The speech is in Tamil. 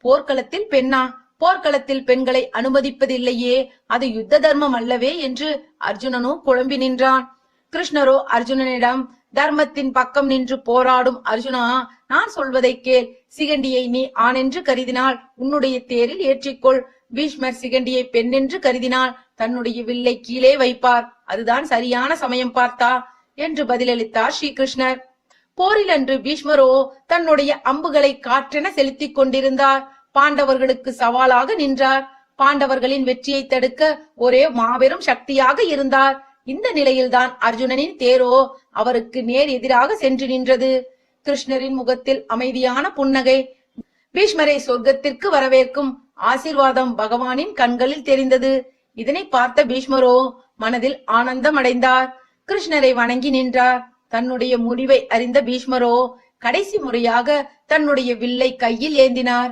போர்க்களத்தில் பெண்ணா? போர்க்களத்தில் பெண்களை அனுமதிப்பதில்லையே, அது யுத்த தர்மம் அல்லவே என்று அர்ஜுனனோ குழம்பி நின்றான். கிருஷ்ணரோ அர்ஜுனனிடம், தர்மத்தின் பக்கம் நின்று போராடும் அர்ஜுனா, நான் சொல்வதை கேள். சிகண்டியை நீ ஆணென்று கருதினால் உன்னுடைய தேரில் ஏற்றிக்கொள். பீஷ்மர் சிகண்டியை பெண்ணென்று கருதினால் தன்னுடைய வில்லை கீழே வைப்பார். அதுதான் சரியான சமயம் பார்த்தா என்று பதிலளித்தார் ஸ்ரீகிருஷ்ணர். போரில் அன்று பீஷ்மரோ தன்னுடைய அம்புகளை காற்றென செலுத்திக் கொண்டிருந்தார். பாண்டவர்களுக்கு சவாலாக நின்றார். பாண்டவர்களின் வெற்றியை தடுக்க ஒரே மாபெரும் சக்தியாக இருந்தார். இந்த நிலையில்தான் அர்ஜுனனின் தேரோ அவருக்கு நேர் எதிராக சென்று நின்றது. கிருஷ்ணரின் முகத்தில் அமைதியான புன்னகை, பீஷ்மரை சொர்க்கத்திற்கு வரவேற்கும் ஆசீர்வாதம் பகவானின் கண்களில் தெரிந்தது. இதனை பார்த்த பீஷ்மரோ மனதில் ஆனந்தம் அடைந்தார். கிருஷ்ணரை வணங்கி நின்றார். தன்னுடைய முடிவை அறிந்த பீஷ்மரோ கடைசி முறையாக தன்னுடைய வில்லை கையில் ஏந்தினார்.